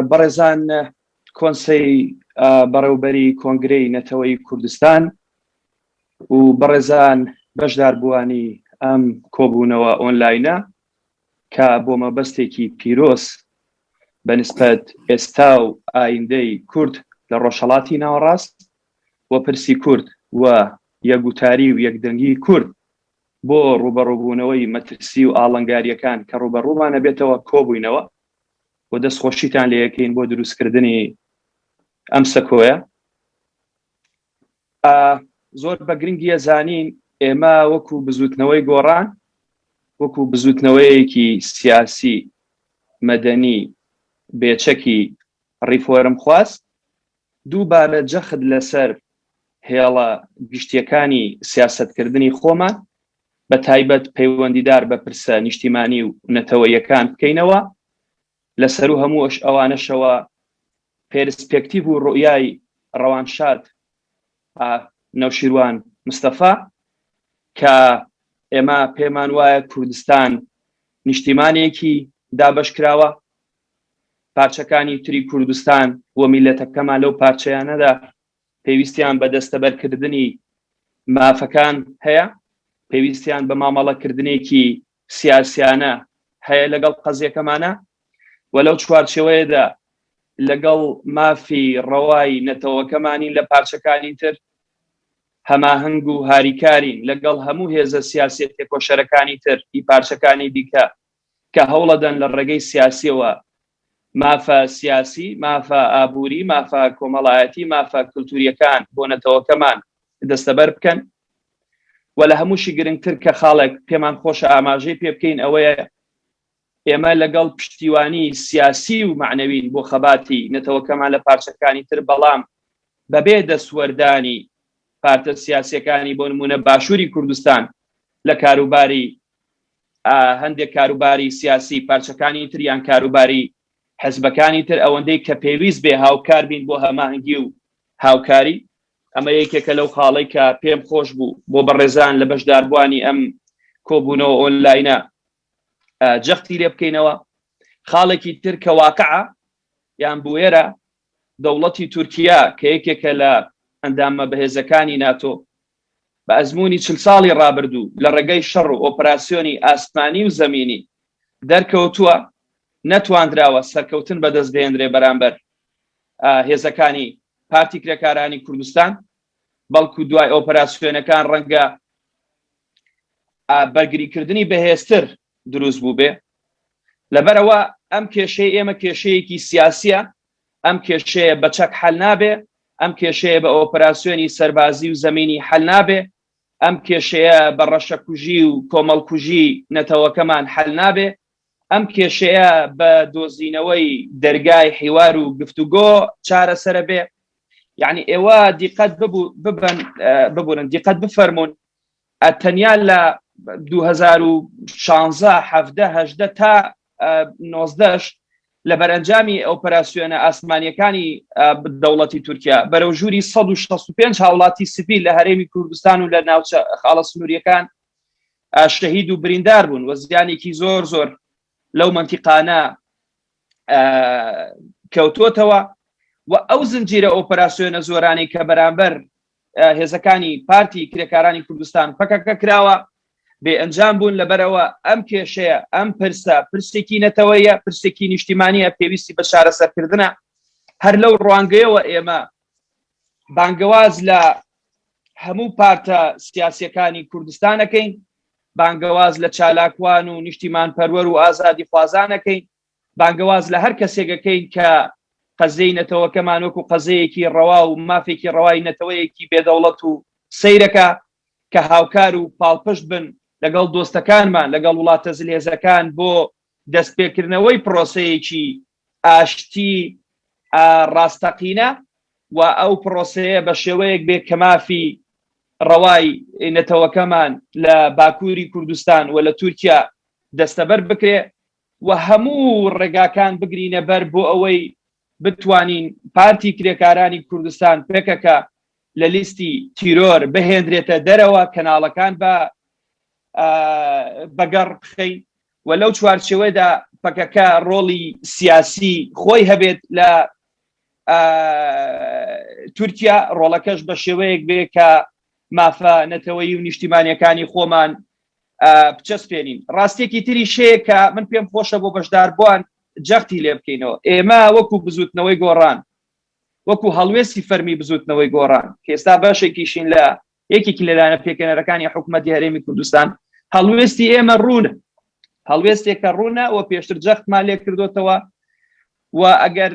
بەڕێزان کۆنسەی بەڕێوەبەری کۆنگرەی نەتەوەی کوردستان و بەڕێزان بەشداربووانی ئەم کۆبوونەوە ئۆنلاینە کە بۆ مەبەستێکی پیرۆز بەنسبەت ئێستا و ئایندەی کورد لە ڕۆژهەڵاتی ناوەڕاست و پرسی کورد و یەکگوتاری و یەکدەنگی کورد بۆ ڕوبەڕووبوونەوەی مەترسی و ئاڵنگاریەکان کە ڕوبەڕوومانە بێتەوە کۆبووینەوە و دەستخۆشیتان لێ یەکەین بۆ دروستکردنی ئەم سەکۆیە. زۆر بە گرنگیە زانین ئێمە وەکو بزوتنەوەی گۆڕان، وەکو بزوتنەوەیەکی سیاسی مەدەنی بێچەکی ڕیفۆرم خواست دووبارە جەخت لەسەر هێڵە گشتیەکانی سیاسەتکردنی خۆمان بە تایبەت پەیوەندیدار بە پرسە نیشتیمانی و نەتەوەیەکان بکەینەوە لەسەر و هەموو ئەوانەشەوە پێرسپێکتیڤ و ڕۆیای ڕەوانشاد نەوشیروان مستەفا کە ئێمە پێمان وایە کوردستان نیشتیمانێکی دابەشکراوە، پارچەکانی تری کوردستان و میلەتەکەمان لەو پارچەیانەدا پێویستیان بە دەستەبەرکردنی مافەکان هەیە، پێویستیان بە مامەڵەکردنێکی سیاسیانە هەیە لەگەڵ قەزیەکەمانە و لەو چوارچێوەیەدا لەگەڵ مافی ڕەوای نەتەوەکەمانین لە پارچەکانی تر هەماهەنگ و هاریکارین لەگەڵ هەموو هێزە سیاسی تێکۆشەرەکانی تر ئی پارچەکانی دیکە کە هەوڵەدەن لە ڕێگەی سیاسیەوە مافە سیاسی، مافە ئابووری، مافە کۆمەڵایەتی، مافە کولتوریەکان بۆ نەتەوەکەمان دەستەبەر بکەن و لە هەمووشی گرنگتر کە خاڵێک پێمان خۆشە ئاماژەی پێ بکەین ئەوەیە ئێمە لەگەڵ پشتیوانی سیاسی و معنەوین بۆ خەباتی نەتەوەکەمان لە پارچەکانی تر بەڵام بەبێ دەسوەردانی پارتە سیاسیەکانی بۆ نمونە باشووری کوردستان لە کاروباری هەندێک کاروباری سیاسی پارچەکانی تریان کاروباری حەزبەکانی تر ئەوەندەی کە پێویست بێ هاوکار بین بۆ هەماهەنگی و هاوکاری. ئەمە یەکێکە لەو خاڵەی کە پێم خۆش بوو بۆ بەڕێزان لە بەشداربوانی ئەم کۆبوونەوە ئۆنلاینە جەختی لێ بکەینەوە. خاڵێکی تر کە واقعە یان بوێرە دەوڵەتی تورکیا کە یەکێکە لە ئەندامە بەهێزەکانی ناتۆ بە ئەزمموی 40 ساڵی ڕابردوو لە ڕێگەی شەڕ و ئۆپراسیۆنی ئاسمانی و زەمینی دەرکەوتووە نەتواندراوە سەرکەوتن بەدەست بهێنرێ بەرامبەر هێزەکانی پارتی کرێکارانی کوردستان، بەڵکو دوای ئۆپراسیۆنەکان ڕەنگە بەرگریکردنی بەهێزتر دروست بوو بێ. لەبەرەوە ئەم کێشەی ئێمە کێشەیەکی سیاسیە، ئەم کێشەیە بە چەک حەل نابێ، ئەم کێشەیە بە ئۆپراسیۆنی سەربازی و زەمینی حەل نابێ، ئەم کێشەیە بە ڕەشەکوژی و کۆمەڵکوژی نەتەوەکەمان حەل نابێ، ئەم کێشەیە بە دۆزینەوەی دەرگای حیوار و گفتوگۆ چارەسەرە بێ. یعنی ئێوە دیقەت ببورن دیقەت بفەرمونون تەنیا لە 2016 17 تا 19 لە بەرەنجامی ئۆپراسیۆنە ئاسمانیەکانی دەوڵەتی تورکیا بەرەو ژووری 165 هاوڵاتی سیڤیل لە هەرێمی کوردستان و لە ناوچە خاڵە سنووریەکان شەهید و بریندار بوون و زیانێکی زۆر زۆر لەو مەنتیقانە کەوتۆتەوە و ئەو زنجیرە ئۆپراسیۆنە زۆرانی کە بەرامبەر هێزەکانی پارتی کرێکارانی کوردستان پەکەکە کراوە بێ ئەنجام بوون. لەبەرەوە ئەم کێشەیە ئەم پرسێکی نەتەوەیە، پرسێکی نیشتیمانیە، پێویستی بە چارەسەرکردنە. هەر لەو ڕوانگەیەوە ئێمە بانگەواز لە هەموو پارتە سیاسیەکانی کوردستانەکەین، بانگەواز لە چالاکوان و نیشتیمان پەروەر و ئازادی خوازانەکەین، بانگەواز لە هەر کەسێکەکەین کە قەزەی نەتەوەکەمان وەکو قەزەیەکی ڕەوا و مافێکی ڕەوای نەتەوەیەکی بێدەوڵەت و سەیرەکە کە هاوکار و پاڵپشت بن لەگەڵ دۆستەکانمان لەگەڵ وڵاتە زلێزەکان بۆ دەستپێکردنەوەی پرۆسەیەکی ئاشتی ڕاستەقینە و ئەو پرۆسەیە بە شێوەیەک بێت کە مافی ڕەوای نەتەوەکەمان لە باکووری کوردستان و لە تورکیا دەستەبەر بکرێ و هەموو ڕێگاکان بگرینە بەر بۆ ئەوەی بتوانین پارتی کرێکارانی کوردستان پێکەکە لە لیستی تیرۆر بهێنرێتە دەرەوە، کەناڵەکان بەگەڕ بخەین و لەو چوارچێوەیەدا پەکەکە ڕۆڵی سیاسی خۆی هەبێت لە تورکیا، ڕۆڵەکەش بە شێوەیەک بێ کە مافە نەتەوەیی و نیشتیمانیەکانی خۆمان بچەسپێنین. ڕاستێکی تری شەیە کە من پێم خۆشە بۆ بەشداربووان جەختی لێ بکەینەوە. ئێمە وەکو بزوتنەوەی گۆڕان، وەکو هەڵوێستی فەرمی بزوتنەوەی گۆڕان کە ئێستا باشێکیشین لە یەکێکی لەلایەنە پێکەنەرەکانی حکوومەتی هەرێمی کوردستان، هەڵوێستی ئێمە ڕوونە، هەڵوێستێکە ڕوونە و پێشتر جەختمان لێ کردوتەوە. و ئەگەر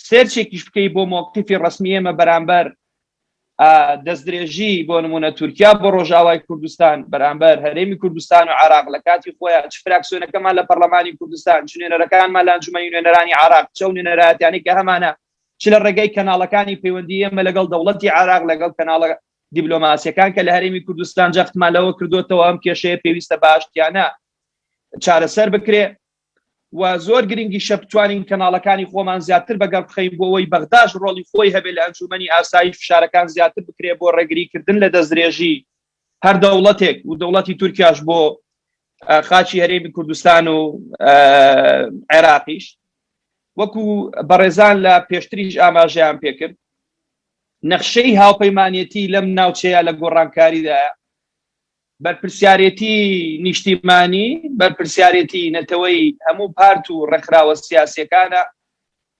سێرچێکیش بکەی بۆ مۆقیفی ڕسمی ئێمە بەرامبەر دەستدرێژی بۆ نمونە تورکیا بۆ ڕۆژاوای کوردستان بەرامبەر هەرێمی کوردستان و عراق لە کاتی خۆیان چ فراکسیۆنەکەمان لە پەرلەمانی کوردستان، چ نوێنەرەکانمان لە ئەنجومەنی نوێنەرانی عراق، چ نوێنەرایەتیانی کە هەمانە، چ لە ڕێگەی کەناڵەکانی پەیوەندی ئێمە لەگەڵ دەوڵەتی عراق، لەگەڵ کەناڵە دیبلۆماسیەکان کە لە هەرێمی کوردستان جەختمان لەوە کردوتەوە ئەم کێشەیە پێویستە باشتیانە چارەسەر بکرێ. و زۆر گرنگی شە بتوانین کەناڵەکانی خۆمان زیاتر بەگەڕ بخەین بۆ ئەوەی بەغداش ڕۆڵی خۆی هەبێت لە ئەنجومەنی ئاسایی فشارەکان زیاتر بکرێ بۆ ڕێگریکردن لە دەستدرێژی هەر دەوڵەتێک و دەوڵەتی تورکیاش بۆ خاچی هەرێمی کوردستان و عێراقیش. وەکو بەڕێزان لە پێشتریش ئاماژەیان پێکرد، نەخشەی هاوپەیمانێتی لەم ناوچەیە لە گۆڕانکاریدایە، بەرپرسیارەتی نیشتیمانی، بەرپرسیارەتی نەتەوەی هەموو پارت و ڕێکخراوە سیاسیەکانە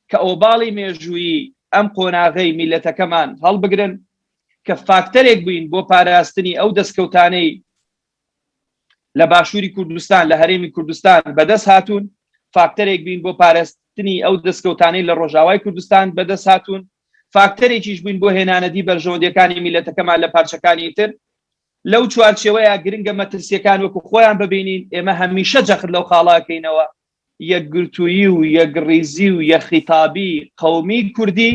کە ئۆباڵی مێژوویی ئەم قۆناغەی میلەتەکەمان هەڵبگرن کە فاکتەرێک بووین بۆ پاراستنی ئەو دەستکەوتانەی لە باشووری کوردستان لە هەرێمی کوردستان بەدەست هاتوون، فاکتەرێک بووین بۆ پاراستنی ئەو دەستکەوتانەی لە ڕۆژاوای کوردستان بەدەست هاتوون، فاکتەرێکیش بووین بۆ هێنانەدی بەرژەوەندیەکانی میلەتەکەمان لە پارچەکانی تر. لەو چوارچێوەیە گرنگە مەترسیەکان وەکو خۆیان ببینین. ئێمە هەمیشە جەخت لەو خاڵاکەینەوە یەکگرتووی و یەکڕیزی و یەخیتابی قەومی کوردی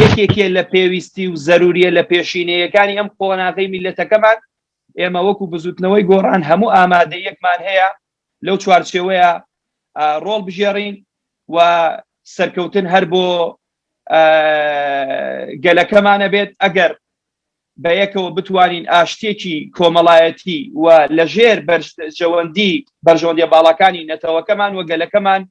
یەکێکێ لە پێویستی و زەروریە لە پێشینەیەکانی ئەم قۆناغەی میلەتەکەمان. ئێمە وەکو بزوتنەوەی گۆڕان هەموو ئامادەیەکمان هەیە لەو چوارچێوەیە ڕۆڵ بژێڕین و سەرکەوتن هەر بۆ گەلەکەمانە بێت. ئەگەر بە یەکەوە بتوانین ئاشتێکی کۆمەڵایەتی و لەژێر بەرژەوەندیە باڵەکانی نەتەوەکەمان و گەلەکەمان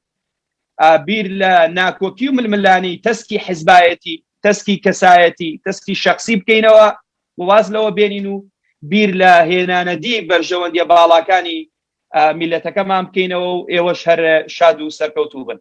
بیر لە ناکۆکی و ململانی تەسکی حیزبایەتی، تەسکی کەسایەتی، تەسکی شەخصی بکەینەوە و واز لەوە بێنین و بیر لە هێنانەدی بەرژەوەندیە باڵەکانی میلەتەکەمان بکەینەوە و ئێوەش هەر شاد و سەرکەوتوو بن.